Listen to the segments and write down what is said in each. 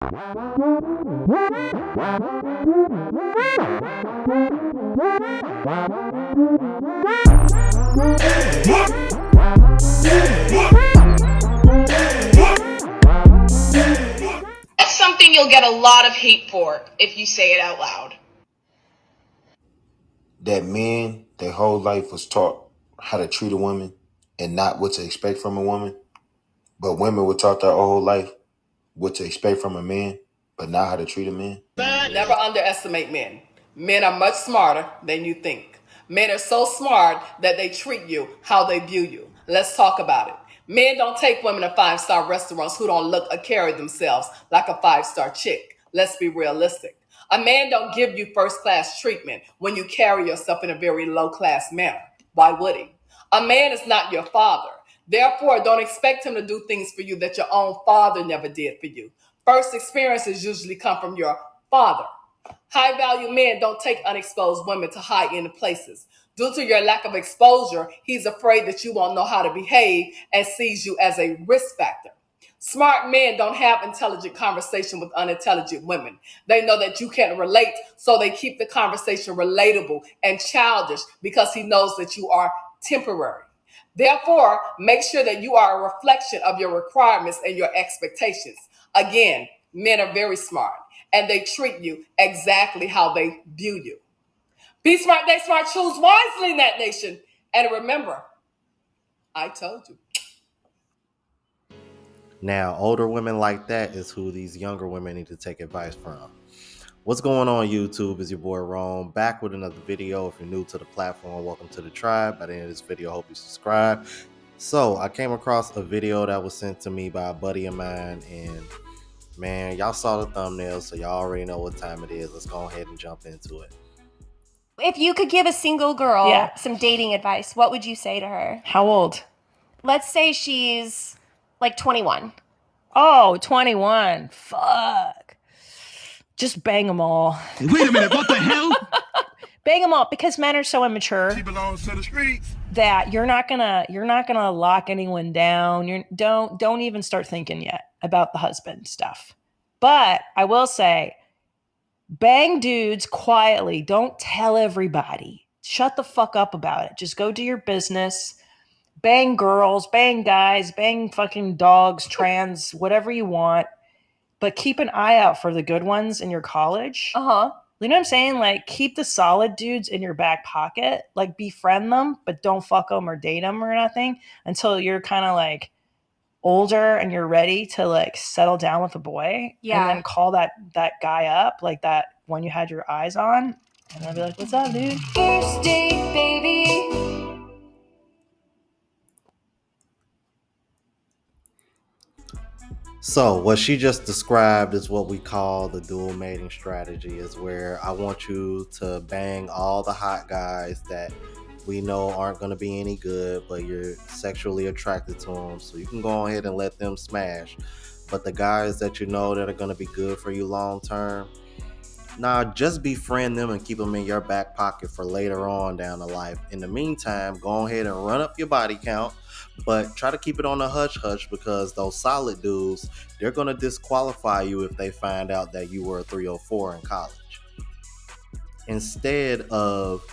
That's something you'll get a lot of hate for if you say it out loud. That men, their whole life was taught how to treat a woman and not what to expect from a woman. But women were taught their whole life what to expect from a man, but not how to treat a man. Never underestimate men. Men are much smarter than you think. Men are so smart that they treat you how they view you. Let's talk about it. Men don't take women to five-star restaurants who don't look or carry themselves like a five-star chick. Let's be realistic. A man don't give you first-class treatment when you carry yourself in a very low-class manner. Why would he? A man is not your father. Therefore, don't expect him to do things for you that your own father never did for you. First experiences usually come from your father. High value men don't take unexposed women to high end places. Due to your lack of exposure, he's afraid that you won't know how to behave and sees you as a risk factor. Smart men don't have intelligent conversation with unintelligent women. They know that you can't relate, so they keep the conversation relatable and childish because he knows that you are temporary. Therefore, make sure that you are a reflection of your requirements and your expectations. Again, men are very smart and they treat you exactly how they view you. Be smart, they smart, choose wisely in that nation. And remember, I told you. Now, older women like that is who these younger women need to take advice from. What's going on, YouTube? Is your boy Rome back with another video. If you're new to the platform, welcome to the tribe. By the end of this video, I hope you subscribe. So I came across a video that was sent to me by a buddy of mine, and man, y'all saw the thumbnail, so y'all already know what time it is. Let's go ahead and jump into it. If you could give a single girl some dating advice, what would you say to her? How old? Let's say she's like 21. Oh, 21. Fuck. Just bang them all. Wait a minute, what the hell? Bang them all, because men are so immature. She belongs to the streets. That you're not gonna lock anyone down. Don't even start thinking yet about the husband stuff. But I will say, bang dudes quietly. Don't tell everybody. Shut the fuck up about it. Just go do your business. Bang girls, bang guys, bang fucking dogs, trans, whatever you want. But keep an eye out for the good ones in your college. Uh-huh. You know what I'm saying? Like, keep the solid dudes in your back pocket. Like, befriend them, but don't fuck them or date them or nothing until you're kind of like older and you're ready to like settle down with a boy. Yeah. And then call that guy up, like that one you had your eyes on. And I'll be like, what's up, dude? First date, baby. So what she just described is what we call the dual mating strategy, is where I want you to bang all the hot guys that we know aren't going to be any good, but you're sexually attracted to them. So you can go ahead and let them smash. But the guys that you know that are going to be good for you long term, just befriend them and keep them in your back pocket for later on down the life. In the meantime, go ahead and run up your body count, but try to keep it on the hush-hush, because those solid dudes, they're going to disqualify you if they find out that you were a 304 in college. Instead of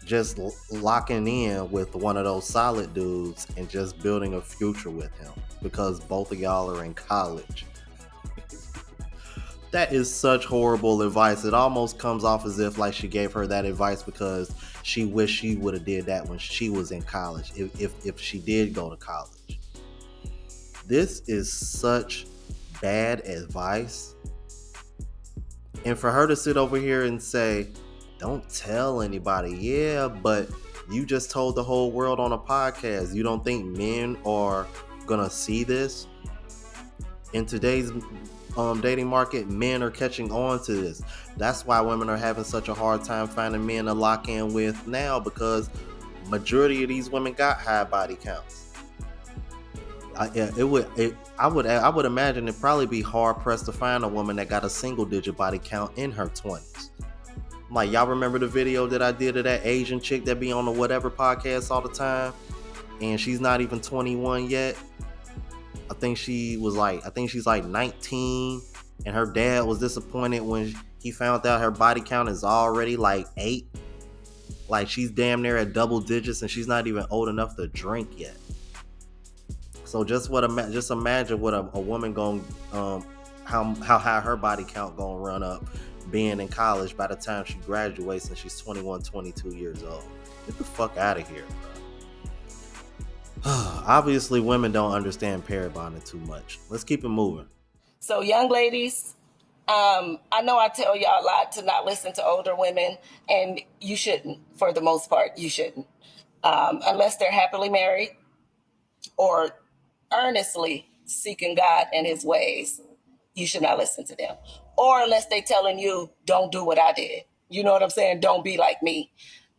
just locking in with one of those solid dudes and just building a future with him, because both of y'all are in college. That is such horrible advice. It almost comes off as if like she gave her that advice because she wished she would have did that when she was in college, if she did go to college. This is such bad advice. And for her to sit over here and say, don't tell anybody. Yeah, but you just told the whole world on a podcast. You don't think men are gonna see this? In today's dating market, men are catching on to this. That's why women are having such a hard time finding men to lock in with now, because majority of these women got high body counts. I would imagine it'd probably be hard pressed to find a woman that got a single digit body count in her 20s. Like, y'all remember the video that I did of that Asian chick that be on the whatever podcast all the time, and she's not even 21 yet? I think she's like 19, and her dad was disappointed when he found out her body count is already like 8. Like, she's damn near at double digits, and she's not even old enough to drink yet. So just imagine what a woman going how high her body count gonna run up being in college by the time she graduates and she's 21, 22 years old. Get the fuck out of here, bro. Obviously, women don't understand pair bonding too much. Let's keep it moving. So, young ladies, I know I tell y'all a lot to not listen to older women, and you shouldn't. For the most part, you shouldn't, unless they're happily married or earnestly seeking God and His ways. You should not listen to them, or unless they telling you don't do what I did. You know what I'm saying? Don't be like me.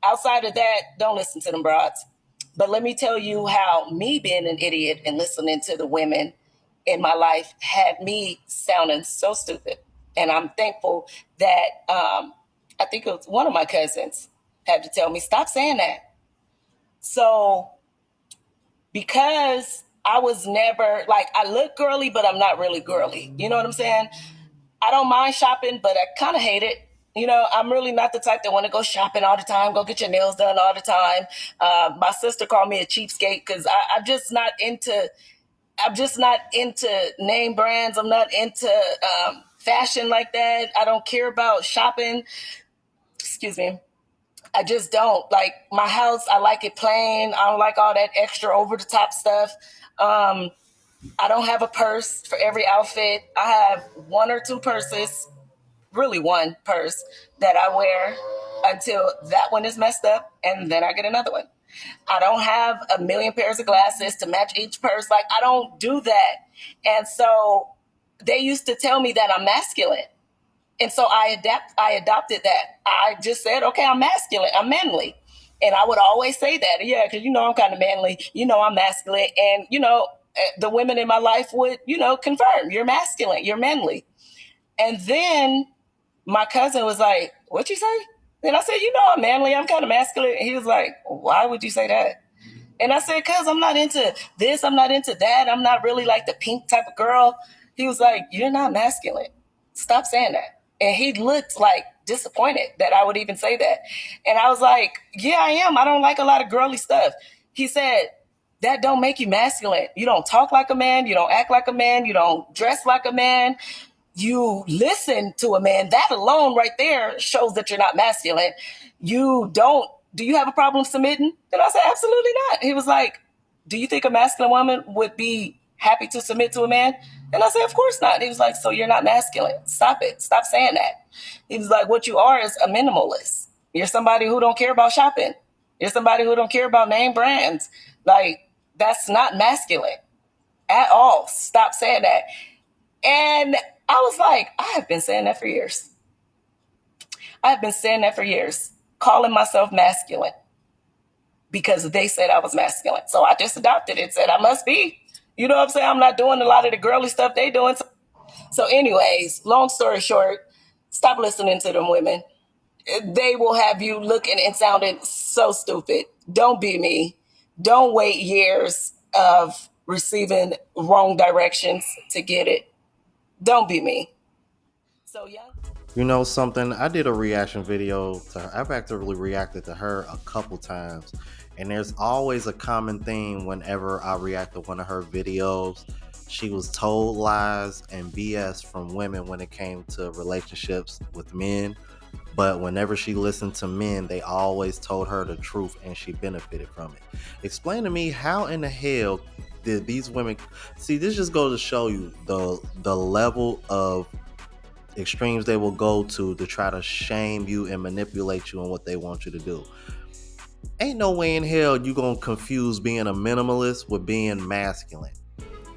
Outside of that, don't listen to them broads. But let me tell you how me being an idiot and listening to the women in my life had me sounding so stupid. And I'm thankful that I think it was one of my cousins had to tell me, stop saying that. So because I was never, like, I look girly, but I'm not really girly. You know what I'm saying? I don't mind shopping, but I kind of hate it. You know, I'm really not the type that want to go shopping all the time, go get your nails done all the time. My sister called me a cheapskate because I'm just not into name brands. I'm not into fashion like that. I don't care about shopping. Excuse me. I just don't. Like, my house, I like it plain. I don't like all that extra over the top stuff. I don't have a purse for every outfit. I have one or two purses, really one purse that I wear until that one is messed up, and then I get another one. I don't have a million pairs of glasses to match each purse. Like, I don't do that. And so they used to tell me that I'm masculine. And so I adopted that. I just said, okay, I'm masculine, I'm manly. And I would always say that, yeah, because, you know, I'm kind of manly, you know, I'm masculine. And, you know, the women in my life would, you know, confirm, you're masculine, you're manly. And then my cousin was like, what you say? And I said, you know, I'm manly, I'm kind of masculine. And he was like, why would you say that? And I said, cause I'm not into this, I'm not into that. I'm not really like the pink type of girl. He was like, you're not masculine. Stop saying that. And he looked like disappointed that I would even say that. And I was like, yeah, I am. I don't like a lot of girly stuff. He said, that don't make you masculine. You don't talk like a man. You don't act like a man. You don't dress like a man. You listen to a man. That alone right there shows that you're not masculine. You don't. Do you have a problem submitting? And I said, absolutely not. He was like, do you think a masculine woman would be happy to submit to a man? And I said, of course not. He was like, so you're not masculine. Stop it. Stop saying that. He was like, what you are is a minimalist. You're somebody who don't care about shopping. You're somebody who don't care about name brands. Like, that's not masculine at all. Stop saying that. And I was like, I have been saying that for years. I've been saying that for years, calling myself masculine because they said I was masculine. So I just adopted it, said I must be. You know what I'm saying? I'm not doing a lot of the girly stuff they doing. So anyways, long story short, stop listening to them women. They will have you looking and sounding so stupid. Don't be me. Don't wait years of receiving wrong directions to get it. Don't be me. So young. You know something? I did a reaction video to her. I've actively reacted to her a couple times. And there's always a common theme whenever I react to one of her videos. She was told lies and BS from women when it came to relationships with men. But whenever she listened to men, they always told her the truth and she benefited from it. Explain to me, how in the hell did these women... See, this just goes to show you the level of extremes they will go to try to shame you and manipulate you on what they want you to do. Ain't no way in hell you gonna confuse being a minimalist with being masculine.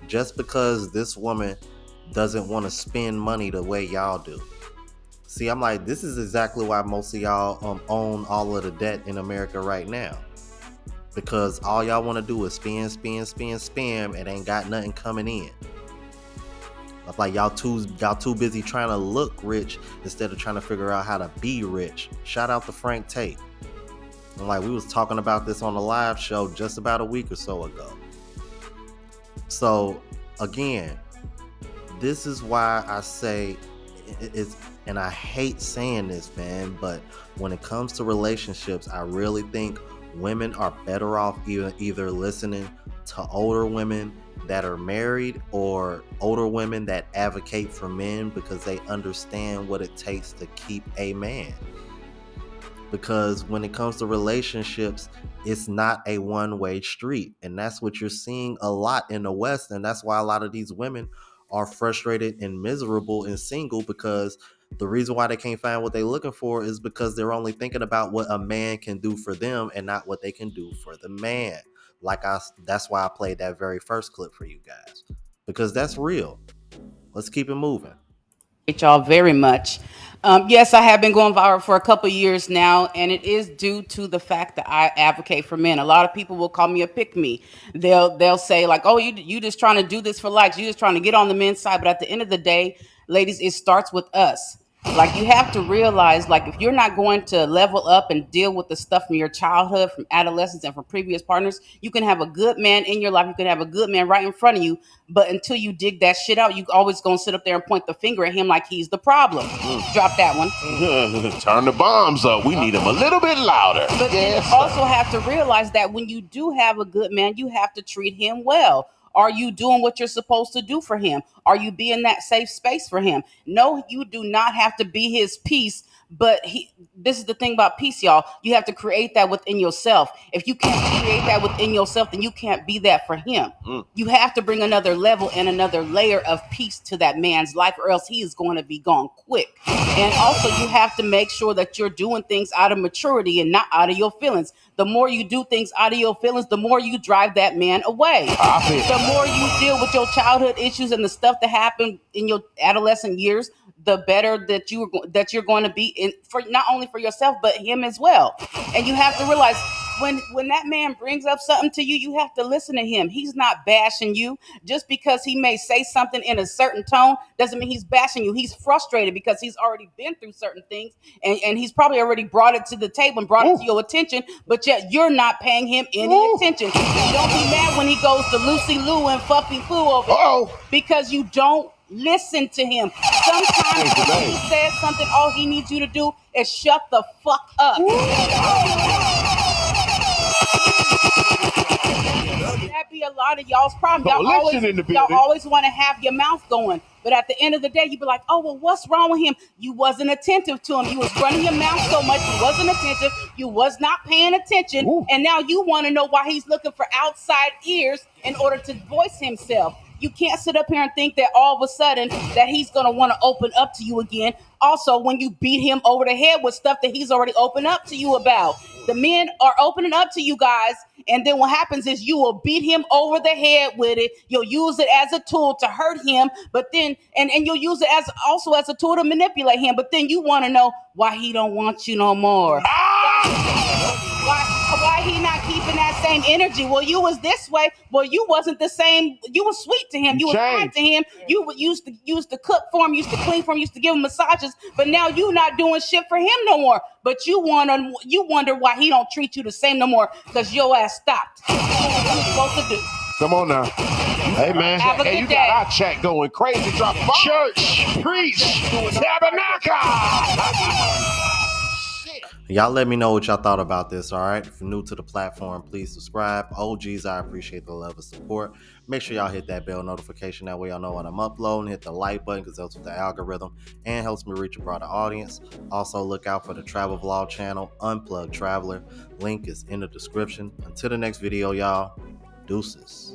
Just because this woman doesn't want to spend money the way y'all do. See, I'm like, this is exactly why most of y'all own all of the debt in America right now. Because all y'all want to do is spend, and ain't got nothing coming in. Like, y'all too busy trying to look rich instead of trying to figure out how to be rich. Shout out to Frank Tate. And like, we was talking about this on the live show just about a week or so ago. So again, this is why I say it's, and I hate saying this, man, but when it comes to relationships, I really think women are better off either listening to older women that are married or older women that advocate for men, because they understand what it takes to keep a man. Because when it comes to relationships, it's not a one-way street, and that's what you're seeing a lot in the West, and that's why a lot of these women are frustrated and miserable and single, because the reason why they can't find what they're looking for is because they're only thinking about what a man can do for them and not what they can do for the man. That's why I played that very first clip for you guys, because that's real. Let's keep it moving. Y'all very much. Yes, I have been going viral for a couple years now, and it is due to the fact that I advocate for men. A lot of people will call me a pick me. They'll say like, "Oh, you just trying to do this for likes. You just trying to get on the men's side." But at the end of the day, ladies, it starts with us. Like, you have to realize, like, if you're not going to level up and deal with the stuff from your childhood, from adolescence, and from previous partners, you can have a good man in your life. You can have a good man right in front of you, but until you dig that shit out, you always gonna sit up there and point the finger at him like he's the problem. Drop that one. Turn the bombs up. We need them a little bit louder. But you also have to realize that when you do have a good man, you have to treat him well. Are you doing what you're supposed to do for him? Are you being that safe space for him? No, you do not have to be his peace. But this is the thing about peace, y'all. You have to create that within yourself. If you can't create that within yourself, then you can't be that for him. You have to bring another level and another layer of peace to that man's life, or else he is going to be gone quick. And also, you have to make sure that you're doing things out of maturity and not out of your feelings. The more you do things out of your feelings, the more you drive that man away. The more you deal with your childhood issues and the stuff that happened in your adolescent years, the better that you're going to be in, for not only for yourself but him as well. And you have to realize, when that man brings up something to you, you have to listen to him. He's not bashing you. Just because he may say something in a certain tone doesn't mean he's bashing you. He's frustrated because he's already been through certain things, and he's probably already brought it to the table and brought it to your attention, but yet you're not paying him any attention. And don't be mad when he goes to Lucy Lou and Fuppy Foo over it, because you don't listen to him. Sometimes when he says something, all he needs you to do is shut the fuck up. That be a lot of y'all's problem. Y'all always want to have your mouth going, but at the end of the day, you be like, "Oh, well, what's wrong with him? You wasn't attentive to him. You was running your mouth so much. You wasn't attentive. You was not paying attention, and now you want to know why he's looking for outside ears in order to voice himself." You can't sit up here and think that all of a sudden that he's going to want to open up to you again. Also, when you beat him over the head with stuff that he's already opened up to you about. The men are opening up to you guys, and then what happens is you will beat him over the head with it. You'll use it as a tool to hurt him, but then and you'll use it as also as a tool to manipulate him. But then you want to know why he don't want you no more. Why he not keeping that same energy? Well, you was this way. Well, you wasn't the same. You was sweet to him. You was kind to him. You used to cook for him. Used to clean for him. Used to give him massages. But now you not doing shit for him no more. But you wonder why he don't treat you the same no more, because your ass stopped. What you supposed to do? Come on now. Hey, man. Have a Hey, good you day. got our chat going crazy. Drop church, preach, tabernacle. Y'all let me know what y'all thought about this, all right? If you're new to the platform, please subscribe. OGs, I appreciate the love and support. Make sure y'all hit that bell notification. That way y'all know when I'm uploading. Hit the like button because that's with the algorithm and helps me reach a broader audience. Also, look out for the travel vlog channel, Unplugged Traveler. Link is in the description. Until the next video, y'all, deuces.